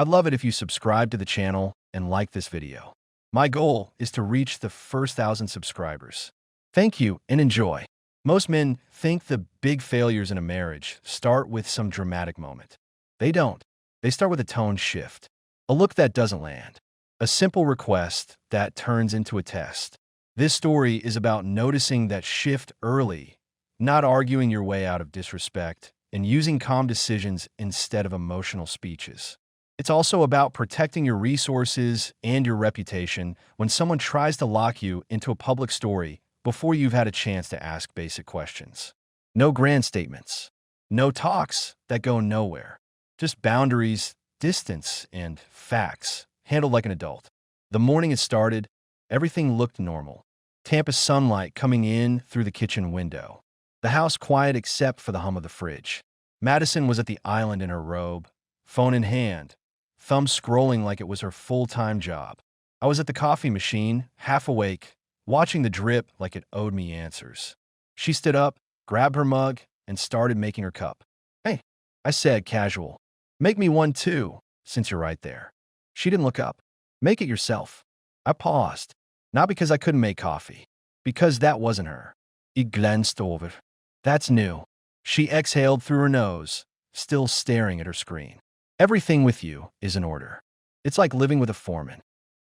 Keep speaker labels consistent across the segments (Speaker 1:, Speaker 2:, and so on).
Speaker 1: I'd love it if you subscribe to the channel and like this video. My goal is to reach the first 1,000 subscribers. Thank you and enjoy. Most men think the big failures in a marriage start with some dramatic moment. They don't. They start with a tone shift, a look that doesn't land, a simple request that turns into a test. This story is about noticing that shift early, not arguing your way out of disrespect, and using calm decisions instead of emotional speeches. It's also about protecting your resources and your reputation when someone tries to lock you into a public story before you've had a chance to ask basic questions. No grand statements. No talks that go nowhere. Just boundaries, distance, and facts, handled like an adult. The morning had started. Everything looked normal. Tampa sunlight coming in through the kitchen window. The house quiet except for the hum of the fridge. Madison was at the island in her robe, phone in hand, thumb scrolling like it was her full-time job. I was at the coffee machine, half awake, watching the drip like it owed me answers. She stood up, grabbed her mug, and started making her cup. "Hey," I said, casual. "Make me one too, since you're right there." She didn't look up. "Make it yourself." I paused, not because I couldn't make coffee, because that wasn't her. "I glanced over." That's new. She exhaled through her nose, still staring at her screen. "Everything with you is in order. It's like living with a foreman."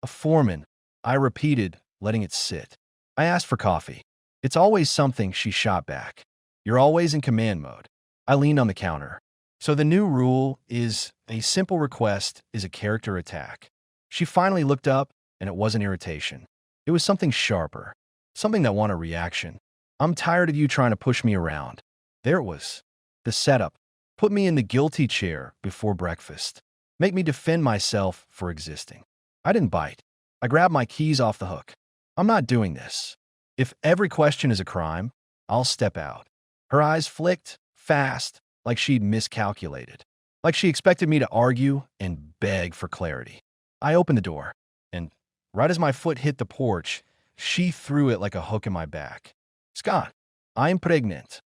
Speaker 1: "A foreman," I repeated, letting it sit. I asked for coffee. "It's always something," she shot back. "You're always in command mode." I leaned on the counter. So the new rule is a simple request is a character attack. She finally looked up, and it wasn't irritation. It was something sharper, something that wanted a reaction. "I'm tired of you trying to push me around." There it was. The setup. Put me in the guilty chair before breakfast. Make me defend myself for existing. I didn't bite. I grabbed my keys off the hook. "I'm not doing this. If every question is a crime, I'll step out." Her eyes flicked, fast, like she'd miscalculated. Like she expected me to argue and beg for clarity. I opened the door, and right as my foot hit the porch, she threw it like a hook in my back. "Scott, I'm pregnant."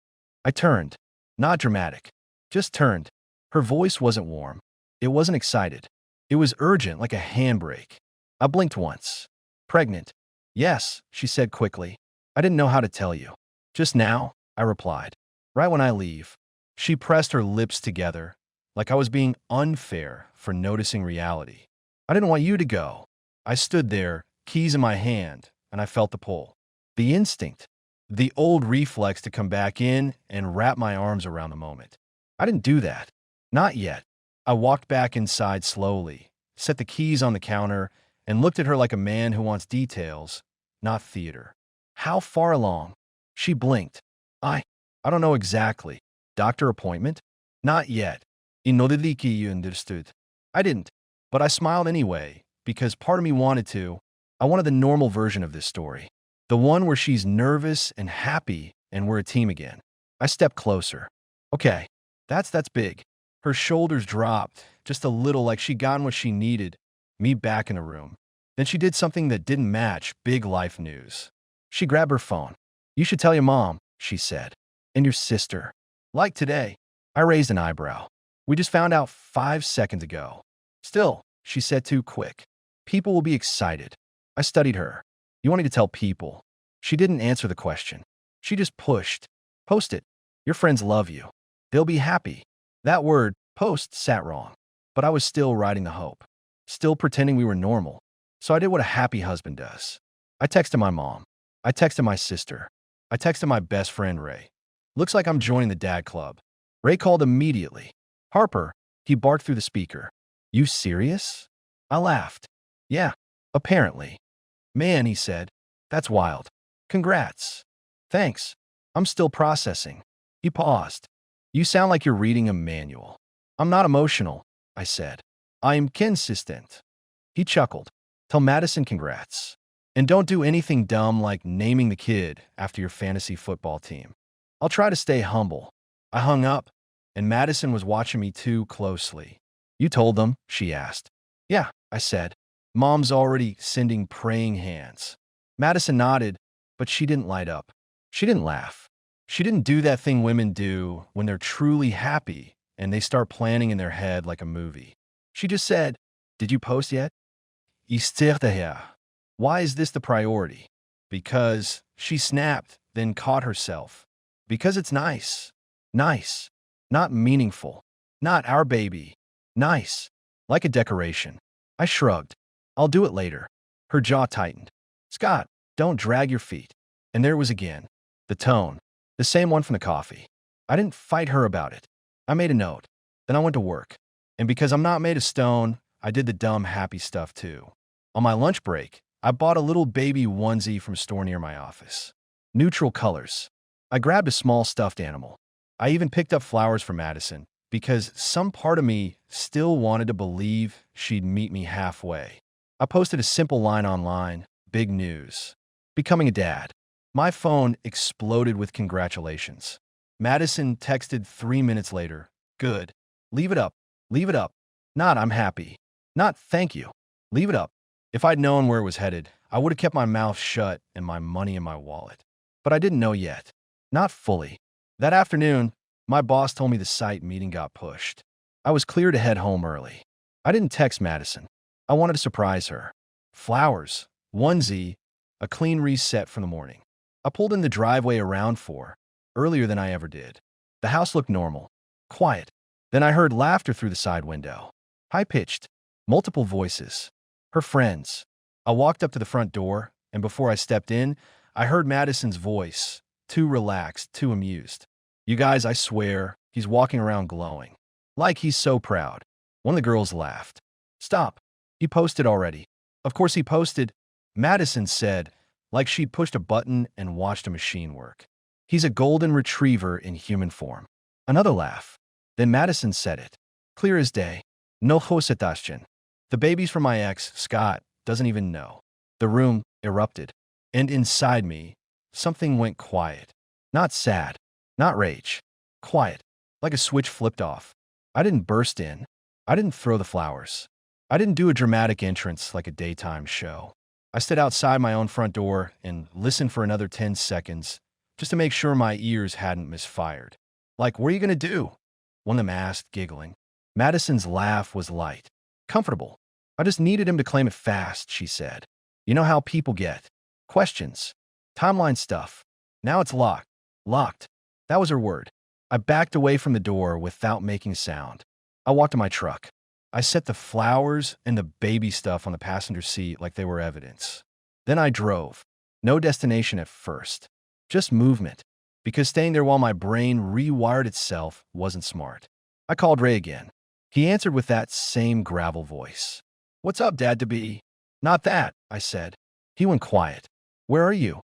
Speaker 1: I turned. Not dramatic. Just turned. Her voice wasn't warm. It wasn't excited. It was urgent, like a handbrake. I blinked once. "Pregnant?" "Yes," she said quickly. "I didn't know how to tell you." "Just now," I replied. "Right when I leave." She pressed her lips together, like I was being unfair for noticing reality. "I didn't want you to go." I stood there, keys in my hand, and I felt the pull. The instinct. The old reflex to come back in and wrap my arms around the moment. I didn't do that. Not yet. I walked back inside slowly, set the keys on the counter, and looked at her like a man who wants details, not theater. "How far along?" She blinked. I don't know exactly." "Doctor appointment?" "Not yet." "Inodidiki, you understood." I didn't, but I smiled anyway, because part of me wanted to. I wanted the normal version of this story. The one where she's nervous and happy and we're a team again. I stepped closer. "Okay, that's big." Her shoulders dropped, just a little, like she'd gotten what she needed, me back in the room. Then she did something that didn't match big life news. She grabbed her phone. "You should tell your mom," she said. "And your sister." "Like today." I raised an eyebrow. "We just found out 5 seconds ago." "Still," she said too quick. "People will be excited." I studied her. "You want me to tell people?" She didn't answer the question. She just pushed. "Post it. Your friends love you. They'll be happy." That word, post, sat wrong. But I was still riding the hope. Still pretending we were normal. So I did what a happy husband does. I texted my mom. I texted my sister. I texted my best friend, Ray. "Looks like I'm joining the dad club." Ray called immediately. "Harper," he barked through the speaker. "You serious?" I laughed. "Yeah, apparently." "Man," he said, "that's wild. Congrats." "Thanks. I'm still processing." He paused. "You sound like you're reading a manual." "I'm not emotional," I said. "I'm consistent." He chuckled. "Tell Madison congrats. And don't do anything dumb like naming the kid after your fantasy football team." "I'll try to stay humble." I hung up, and Madison was watching me too closely. "You told them?" she asked. "Yeah," I said. "Mom's already sending praying hands." Madison nodded, but she didn't light up. She didn't laugh. She didn't do that thing women do when they're truly happy and they start planning in their head like a movie. She just said, "Did you post yet?" Isterdaher. Why is this the priority? Because she snapped, then caught herself. Because it's nice. Nice. Not meaningful. Not our baby. Nice. Like a decoration. I shrugged. I'll do it later. Her jaw tightened. Scott, don't drag your feet. And there it was again. The tone. The same one from the coffee. I didn't fight her about it. I made a note. Then I went to work. And because I'm not made of stone, I did the dumb, happy stuff too. On my lunch break, I bought a little baby onesie from a store near my office. Neutral colors. I grabbed a small stuffed animal. I even picked up flowers for Madison because some part of me still wanted to believe she'd meet me halfway. I posted a simple line online, big news. Becoming a dad. My phone exploded with congratulations. Madison texted 3 minutes later. Good. Leave it up. Leave it up. Not I'm happy. Not thank you. Leave it up. If I'd known where it was headed, I would have kept my mouth shut and my money in my wallet. But I didn't know yet. Not fully. That afternoon, my boss told me the site meeting got pushed. I was clear to head home early. I didn't text Madison. I wanted to surprise her. Flowers, onesie, a clean reset from the morning. I pulled in the driveway around 4, earlier than I ever did. The house looked normal, quiet. Then I heard laughter through the side window. High-pitched, multiple voices. Her friends. I walked up to the front door, and before I stepped in, I heard Madison's voice, too relaxed, too amused. You guys, I swear, he's walking around glowing. Like he's so proud. One of the girls laughed. Stop. He posted already. Of course he posted. Madison said, like she'd pushed a button and watched a machine work. He's a golden retriever in human form. Another laugh. Then Madison said it. Clear as day. No hosetashchen. The baby's from my ex, Scott, doesn't even know. The room erupted. And inside me, something went quiet. Not sad. Not rage. Quiet. Like a switch flipped off. I didn't burst in. I didn't throw the flowers. I didn't do a dramatic entrance like a daytime show. I stood outside my own front door and listened for another 10 seconds just to make sure my ears hadn't misfired. Like, what are you going to do? One of them asked, giggling. Madison's laugh was light. Comfortable. I just needed him to claim it fast, she said. You know how people get. Questions. Timeline stuff. Now it's locked. Locked. That was her word. I backed away from the door without making sound. I walked to my truck. I set the flowers and the baby stuff on the passenger seat like they were evidence. Then I drove. No destination at first. Just movement. Because staying there while my brain rewired itself wasn't smart. I called Ray again. He answered with that same gravel voice. What's up, Dad-to-be? Not that, I said. He went quiet. Where are you?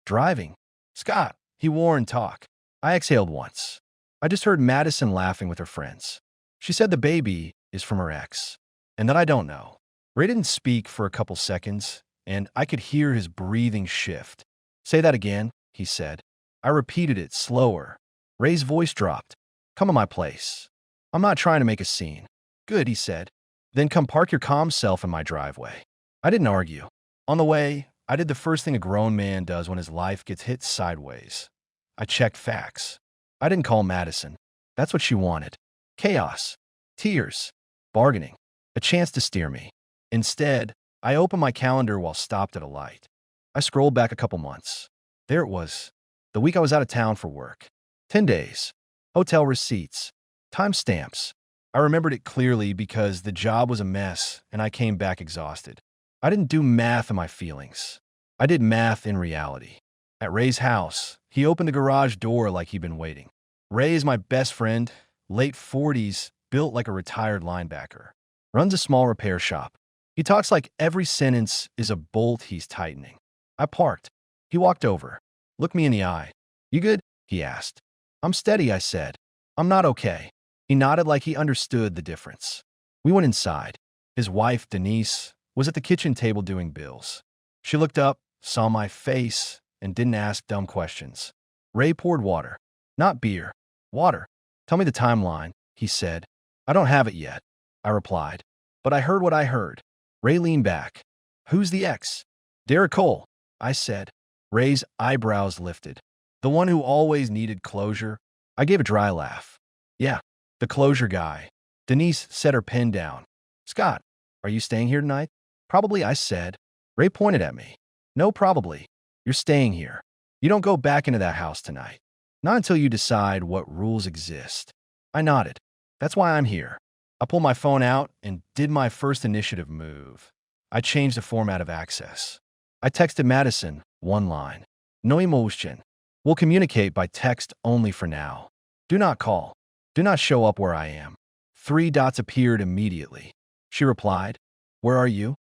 Speaker 1: Driving. Scott, he warned talk. I exhaled once. I just heard Madison laughing with her friends. She said the baby is from her ex, and that I don't know. Ray didn't speak for a couple seconds, and I could hear his breathing shift. Say that again, he said. I repeated it slower. Ray's voice dropped. Come to my place. I'm not trying to make a scene. Good, he said. Then come park your calm self in my driveway. I didn't argue. On the way, I did the first thing a grown man does when his life gets hit sideways. I checked facts. I didn't call Madison. That's what she wanted. Chaos. Tears. Bargaining. A chance to steer me. Instead, I opened my calendar while stopped at a light. I scrolled back a couple months. There it was. The week I was out of town for work. 10 days. Hotel receipts. Timestamps. I remembered it clearly because the job was a mess and I came back exhausted. I didn't do math in my feelings. I did math in reality. At Ray's house, he opened the garage door like he'd been waiting. Ray is my best friend, late 40s, built like a retired linebacker. Runs a small repair shop. He talks like every sentence is a bolt he's tightening. I parked. He walked over. Looked me in the eye. You good? He asked. I'm steady, I said. I'm not okay. He nodded like he understood the difference. We went inside. His wife, Denise, was at the kitchen table doing bills. She looked up, saw my face, and didn't ask dumb questions. Ray poured water. Not beer. Water. Tell me the timeline, he said. I don't have it yet, I replied. But I heard what I heard. Ray leaned back. Who's the ex? Derek Cole, I said. Ray's eyebrows lifted. The one who always needed closure? I gave a dry laugh. Yeah, the closure guy. Denise set her pen down. Scott, are you staying here tonight? Probably, I said. Ray pointed at me. No, probably. You're staying here. You don't go back into that house tonight. Not until you decide what rules exist. I nodded. That's why I'm here. I pulled my phone out and did my first initiative move. I changed the format of access. I texted Madison one line. No emotion. We'll communicate by text only for now. Do not call. Do not show up where I am. 3 dots appeared immediately. She replied, Where are you?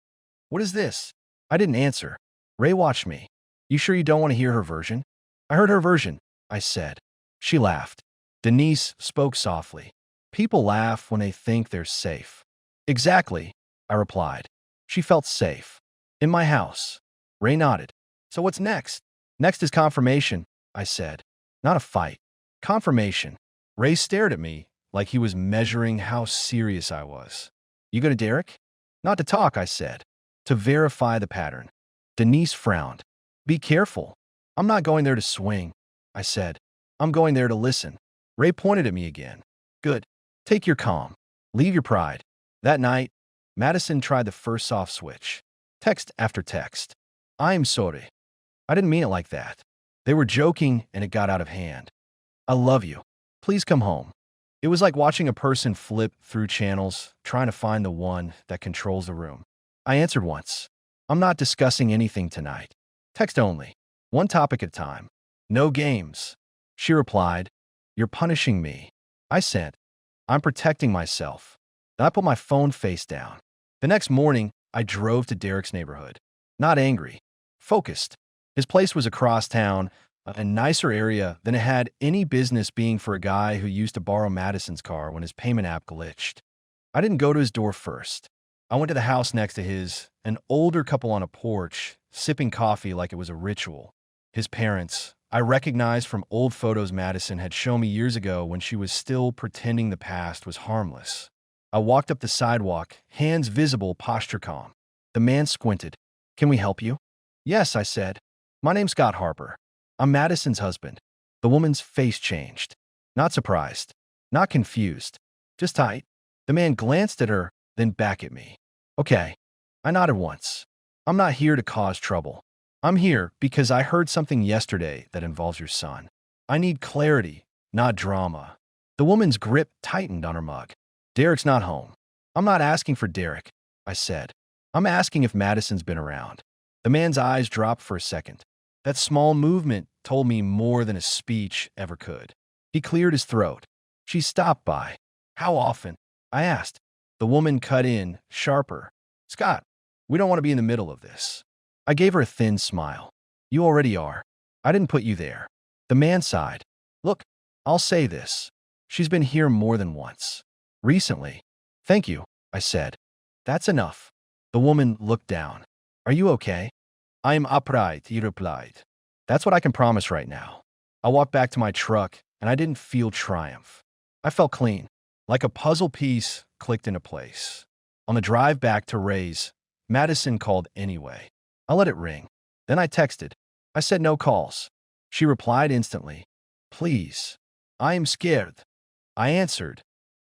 Speaker 1: What is this? I didn't answer. Ray watched me. You sure you don't want to hear her version? I heard her version, I said. She laughed. Denise spoke softly. People laugh when they think they're safe. Exactly, I replied. She felt safe. In my house. Ray nodded. So what's next? Next is confirmation, I said. Not a fight. Confirmation. Ray stared at me like he was measuring how serious I was. You go to Derek? Not to talk, I said. To verify the pattern. Denise frowned. Be careful. I'm not going there to swing, I said. I'm going there to listen. Ray pointed at me again. Good. Take your calm. Leave your pride. That night, Madison tried the first soft switch. Text after text. I'm sorry. I didn't mean it like that. They were joking and it got out of hand. I love you. Please come home. It was like watching a person flip through channels, trying to find the one that controls the room. I answered once. I'm not discussing anything tonight. Text only. One topic at a time. No games. She replied, You're punishing me. I sent, I'm protecting myself. Then I put my phone face down. The next morning, I drove to Derek's neighborhood. Not angry. Focused. His place was across town, a nicer area than it had any business being for a guy who used to borrow Madison's car when his payment app glitched. I didn't go to his door first. I went to the house next to his, an older couple on a porch, sipping coffee like it was a ritual. His parents, I recognized from old photos Madison had shown me years ago when she was still pretending the past was harmless. I walked up the sidewalk, hands visible, posture calm. The man squinted. Can we help you? Yes, I said. My name's Scott Harper. I'm Madison's husband. The woman's face changed. Not surprised. Not confused. Just tight. The man glanced at her, then back at me. Okay. I nodded once. I'm not here to cause trouble. I'm here because I heard something yesterday that involves your son. I need clarity, not drama. The woman's grip tightened on her mug. Derek's not home. I'm not asking for Derek, I said. I'm asking if Madison's been around. The man's eyes dropped for a second. That small movement told me more than a speech ever could. He cleared his throat. She stopped by. How often? I asked. The woman cut in, sharper. Scott, we don't want to be in the middle of this. I gave her a thin smile. You already are. I didn't put you there. The man sighed. Look, I'll say this. She's been here more than once. Recently. Thank you, I said. That's enough. The woman looked down. Are you okay? I am upright, he replied. That's what I can promise right now. I walked back to my truck, and I didn't feel triumph. I felt clean, like a puzzle piece clicked into place. On the drive back to Ray's, Madison called anyway. I let it ring. Then I texted. I said no calls. She replied instantly. Please. I am scared. I answered.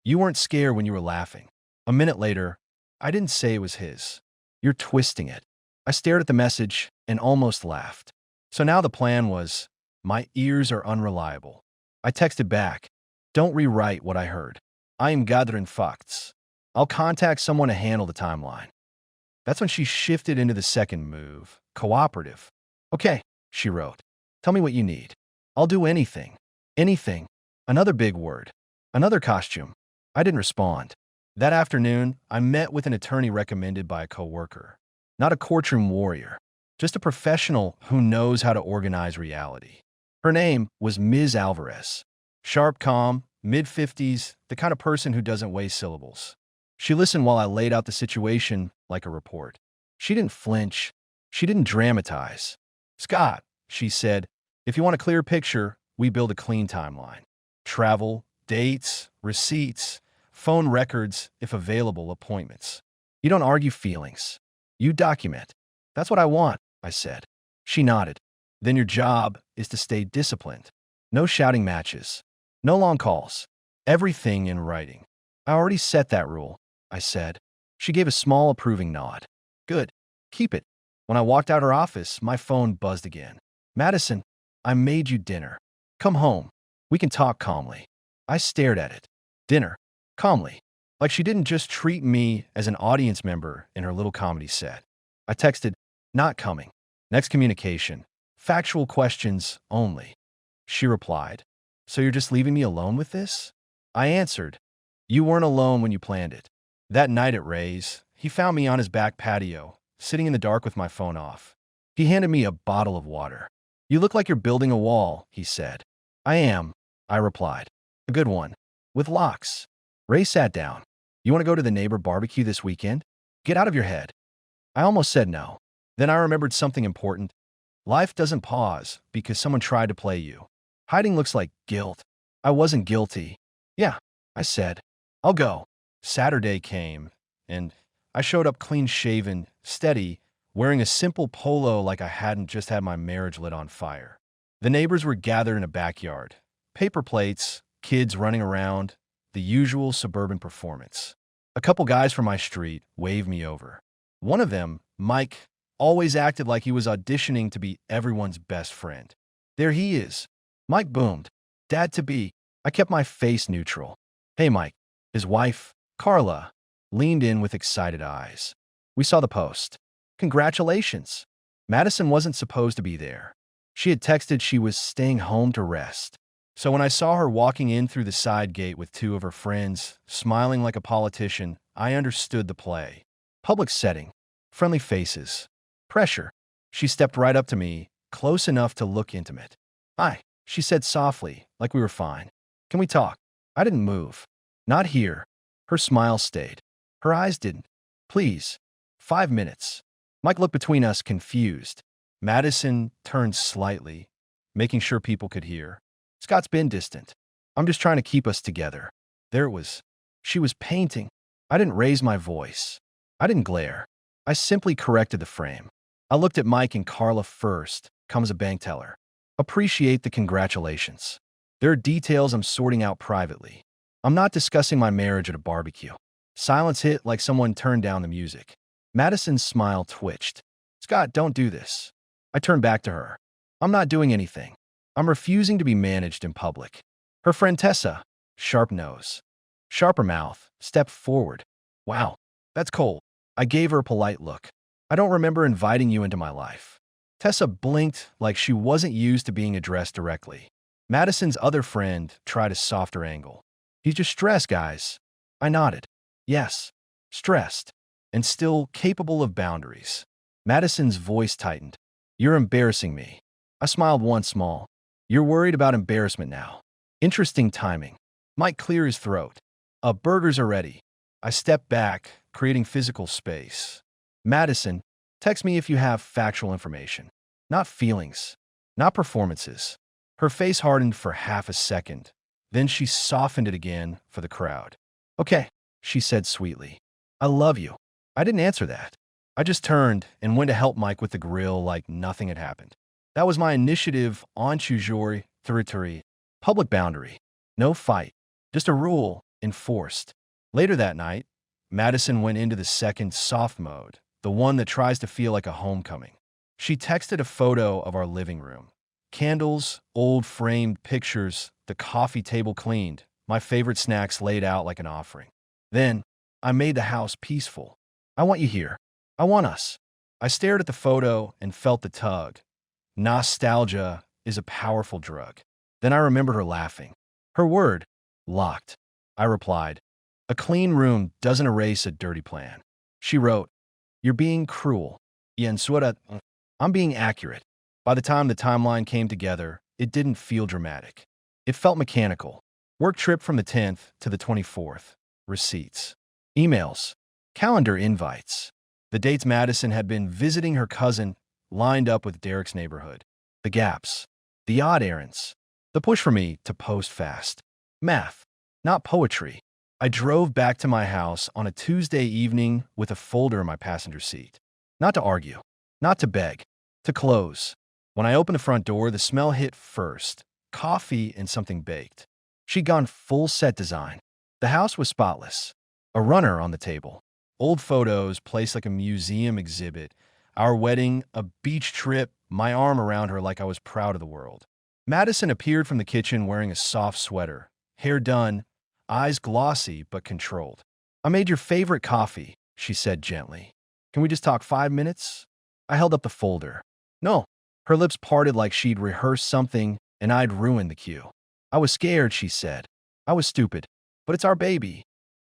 Speaker 1: You weren't scared when you were laughing. A minute later, I didn't say it was his. You're twisting it. I stared at the message and almost laughed. So now the plan was, my ears are unreliable. I texted back. Don't rewrite what I heard. I am gathering facts. I'll contact someone to handle the timeline. That's when she shifted into the second move, cooperative. Okay, she wrote. Tell me what you need. I'll do anything. Anything. Another big word. Another costume. I didn't respond. That afternoon, I met with an attorney recommended by a coworker. Not a courtroom warrior. Just a professional who knows how to organize reality. Her name was Ms. Alvarez. Sharp, calm, mid-50s, the kind of person who doesn't waste syllables. She listened while I laid out the situation like a report. She didn't flinch. She didn't dramatize. Scott, she said, if you want a clear picture, we build a clean timeline. Travel, dates, receipts, phone records, if available, appointments. You don't argue feelings. You document. That's what I want, I said. She nodded. Then your job is to stay disciplined. No shouting matches. No long calls. Everything in writing. I already set that rule, I said. She gave a small approving nod. Good. Keep it. When I walked out her office, my phone buzzed again. Madison, I made you dinner. Come home. We can talk calmly. I stared at it. Dinner. Calmly. Like she didn't just treat me as an audience member in her little comedy set. I texted, not coming. Next communication. Factual questions only. She replied, so you're just leaving me alone with this? I answered, you weren't alone when you planned it. That night at Ray's, he found me on his back patio, sitting in the dark with my phone off. He handed me a bottle of water. You look like you're building a wall, he said. I am, I replied. A good one. With locks. Ray sat down. You want to go to the neighbor barbecue this weekend? Get out of your head. I almost said no. Then I remembered something important. Life doesn't pause because someone tried to play you. Hiding looks like guilt. I wasn't guilty. Yeah, I said. I'll go. Saturday came, and I showed up clean-shaven, steady, wearing a simple polo like I hadn't just had my marriage lit on fire. The neighbors were gathered in a backyard. Paper plates, kids running around, the usual suburban performance. A couple guys from my street waved me over. One of them, Mike, always acted like he was auditioning to be everyone's best friend. There he is. Mike boomed. Dad-to-be. I kept my face neutral. Hey, Mike. His wife, Carla, leaned in with excited eyes. We saw the post. Congratulations. Madison wasn't supposed to be there. She had texted she was staying home to rest. So when I saw her walking in through the side gate with two of her friends, smiling like a politician, I understood the play. Public setting. Friendly faces. Pressure. She stepped right up to me, close enough to look intimate. Hi, she said softly, like we were fine. Can we talk? I didn't move. Not here. Her smile stayed. Her eyes didn't. Please. 5 minutes. Mike looked between us, confused. Madison turned slightly, making sure people could hear. Scott's been distant. I'm just trying to keep us together. There it was. She was painting. I didn't raise my voice. I didn't glare. I simply corrected the frame. I looked at Mike and Carla first, comes a bank teller. Appreciate the congratulations. There are details I'm sorting out privately. I'm not discussing my marriage at a barbecue. Silence hit like someone turned down the music. Madison's smile twitched. Scott, don't do this. I turned back to her. I'm not doing anything. I'm refusing to be managed in public. Her friend Tessa, sharp nose, sharper mouth, stepped forward. Wow, that's cold. I gave her a polite look. I don't remember inviting you into my life. Tessa blinked like she wasn't used to being addressed directly. Madison's other friend tried a softer angle. He's just stressed, guys. I nodded. Yes, stressed, and still capable of boundaries. Madison's voice tightened. You're embarrassing me. I smiled once small. You're worried about embarrassment now. Interesting timing. Mike cleared his throat. Burgers are ready. I stepped back, creating physical space. Madison, text me if you have factual information. Not feelings. Not performances. Her face hardened for half a second. Then she softened it again for the crowd. Okay, she said sweetly. I love you. I didn't answer that. I just turned and went to help Mike with the grill like nothing had happened. That was my initiative on Chujori territory. Public boundary. No fight. Just a rule enforced. Later that night, Madison went into the second soft mode, the one that tries to feel like a homecoming. She texted a photo of our living room. Candles, old framed pictures, the coffee table cleaned, my favorite snacks laid out like an offering. Then, I made the house peaceful. I want you here. I want us. I stared at the photo and felt the tug. Nostalgia is a powerful drug. Then I remembered her laughing. Her word, locked. I replied, a clean room doesn't erase a dirty plan. She wrote, you're being cruel. I'm being accurate. By the time the timeline came together, it didn't feel dramatic. It felt mechanical. Work trip from the 10th to the 24th. Receipts. Emails. Calendar invites. The dates Madison had been visiting her cousin lined up with Derek's neighborhood. The gaps. The odd errands. The push for me to post fast. Math. Not poetry. I drove back to my house on a Tuesday evening with a folder in my passenger seat. Not to argue. Not to beg. To close. When I opened the front door, the smell hit first. Coffee and something baked. She'd gone full set design. The house was spotless. A runner on the table. Old photos placed like a museum exhibit. Our wedding, a beach trip, my arm around her like I was proud of the world. Madison appeared from the kitchen wearing a soft sweater, hair done, eyes glossy but controlled. I made your favorite coffee, she said gently. Can we just talk 5 minutes? I held up the folder. No. Her lips parted like she'd rehearsed something and I'd ruined the cue. I was scared, she said. I was stupid. But it's our baby.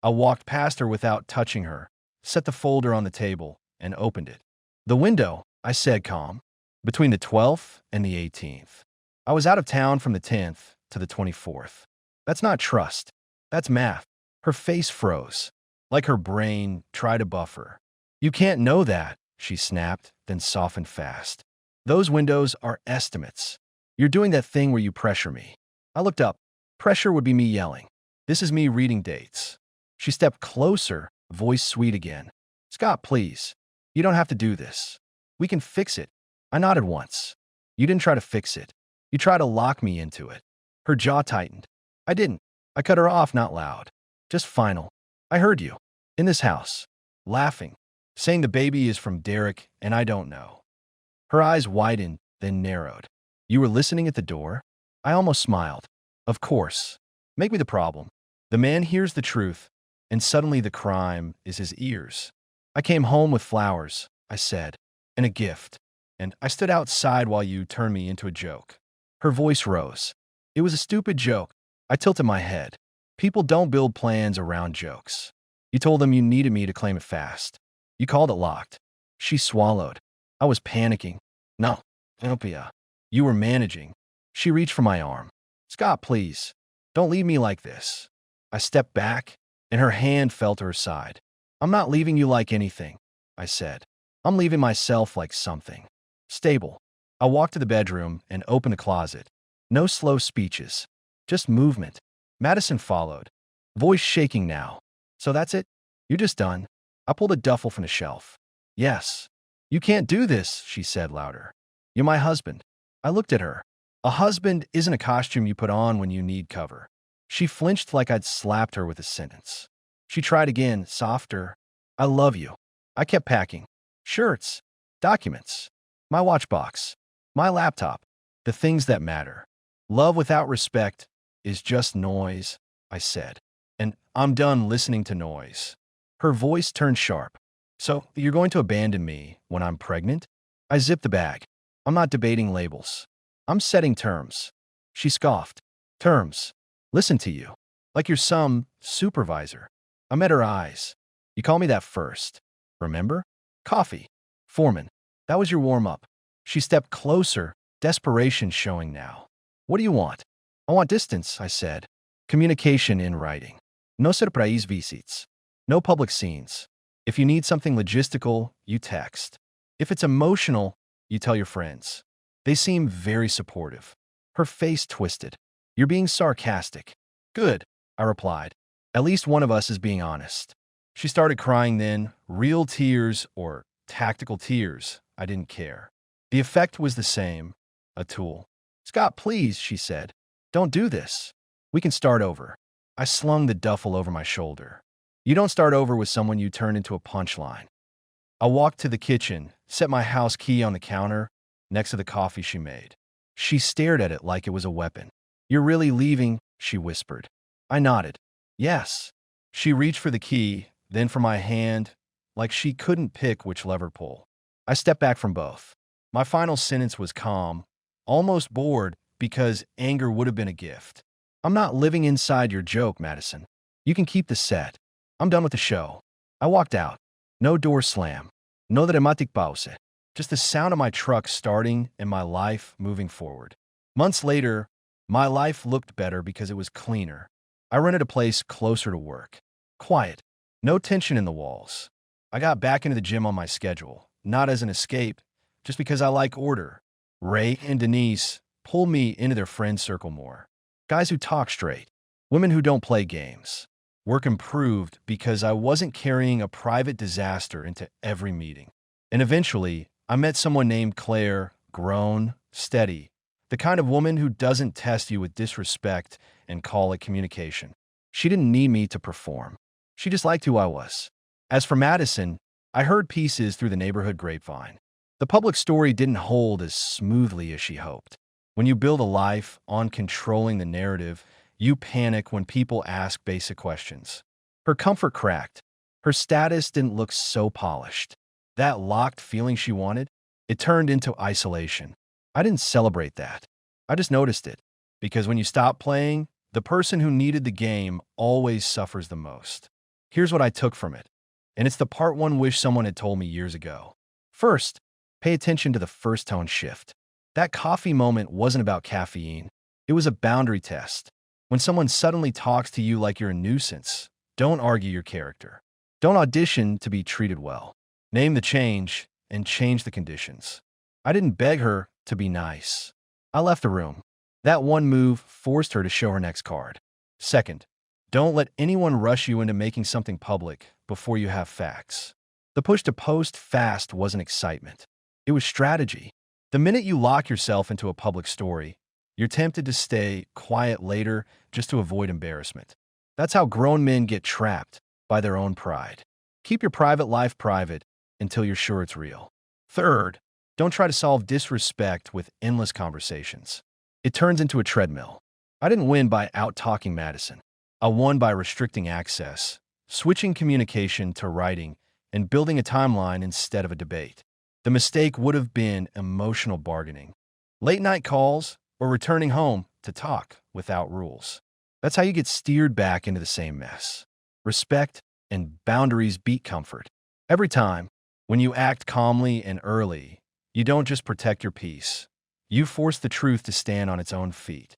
Speaker 1: I walked past her without touching her, set the folder on the table, and opened it. The window, I said calm, between the 12th and the 18th. I was out of town from the 10th to the 24th. That's not trust. That's math. Her face froze, like her brain tried to buffer. You can't know that, she snapped, then softened fast. Those windows are estimates. You're doing that thing where you pressure me. I looked up. Pressure would be me yelling. This is me reading dates. She stepped closer, voice sweet again. Scott, please. You don't have to do this. We can fix it. I nodded once. You didn't try to fix it. You tried to lock me into it. Her jaw tightened. I didn't. I cut her off, not loud. Just final. I heard you. In this house. Laughing. Saying the baby is from Derek and I don't know. Her eyes widened, then narrowed. You were listening at the door? I almost smiled. Of course. Make me the problem. The man hears the truth, and suddenly the crime is his ears. I came home with flowers, I said, and a gift, and I stood outside while you turned me into a joke. Her voice rose. It was a stupid joke. I tilted my head. People don't build plans around jokes. You told them you needed me to claim it fast. You called it locked. She swallowed. I was panicking. No, Olympia. You were managing. She reached for my arm. Scott, please. Don't leave me like this. I stepped back, and her hand fell to her side. I'm not leaving you like anything, I said. I'm leaving myself like something. Stable. I walked to the bedroom and opened the closet. No slow speeches. Just movement. Madison followed. Voice shaking now. So that's it? You're just done? I pulled a duffel from the shelf. Yes. You can't do this, she said louder. You're my husband. I looked at her. A husband isn't a costume you put on when you need cover. She flinched like I'd slapped her with a sentence. She tried again, softer. I love you. I kept packing. Shirts. Documents. My watch box. My laptop. The things that matter. Love without respect is just noise, I said. And I'm done listening to noise. Her voice turned sharp. So, you're going to abandon me when I'm pregnant? I zipped the bag. I'm not debating labels. I'm setting terms. She scoffed. Terms. Listen to you. Like you're some supervisor. I met her eyes. You called me that first. Remember? Coffee. Foreman. That was your warm-up. She stepped closer, desperation showing now. What do you want? I want distance, I said. Communication in writing. No surprise visits. No public scenes. If you need something logistical, you text. If it's emotional, you tell your friends. They seem very supportive. Her face twisted. You're being sarcastic. Good, I replied. At least one of us is being honest. She started crying then, real tears or tactical tears. I didn't care. The effect was the same, a tool. Scott, please, she said. Don't do this. We can start over. I slung the duffel over my shoulder. You don't start over with someone you turn into a punchline. I walked to the kitchen, set my house key on the counter, next to the coffee she made. She stared at it like it was a weapon. You're really leaving, she whispered. I nodded. Yes. She reached for the key, then for my hand, like she couldn't pick which lever pull. I stepped back from both. My final sentence was calm, almost bored, because anger would have been a gift. I'm not living inside your joke, Madison. You can keep the set. I'm done with the show. I walked out. No door slam. No dramatic pause. Just the sound of my truck starting and my life moving forward. Months later, my life looked better because it was cleaner. I rented a place closer to work. Quiet. No tension in the walls. I got back into the gym on my schedule, not as an escape, just because I like order. Ray and Denise pulled me into their friend circle more. Guys who talk straight. Women who don't play games. Work improved because I wasn't carrying a private disaster into every meeting. And eventually, I met someone named Claire, grown, steady, the kind of woman who doesn't test you with disrespect and call it communication. She didn't need me to perform. She just liked who I was. As for Madison, I heard pieces through the neighborhood grapevine. The public story didn't hold as smoothly as she hoped. When you build a life on controlling the narrative, you panic when people ask basic questions. Her comfort cracked. Her status didn't look so polished. That locked feeling she wanted, it turned into isolation. I didn't celebrate that. I just noticed it. Because when you stop playing, the person who needed the game always suffers the most. Here's what I took from it. And it's the part one wish someone had told me years ago. First, pay attention to the first tone shift. That coffee moment wasn't about caffeine. It was a boundary test. When someone suddenly talks to you like you're a nuisance, don't argue your character. Don't audition to be treated well. Name the change and change the conditions. I didn't beg her to be nice. I left the room. That one move forced her to show her next card. Second, don't let anyone rush you into making something public before you have facts. The push to post fast wasn't excitement. It was strategy. The minute you lock yourself into a public story, you're tempted to stay quiet later just to avoid embarrassment. That's how grown men get trapped by their own pride. Keep your private life private until you're sure it's real. Third, don't try to solve disrespect with endless conversations. It turns into a treadmill. I didn't win by out-talking Madison. I won by restricting access, switching communication to writing, and building a timeline instead of a debate. The mistake would have been emotional bargaining, late-night calls, or returning home to talk without rules. That's how you get steered back into the same mess. Respect and boundaries beat comfort. Every time, when you act calmly and early, you don't just protect your peace. You force the truth to stand on its own feet.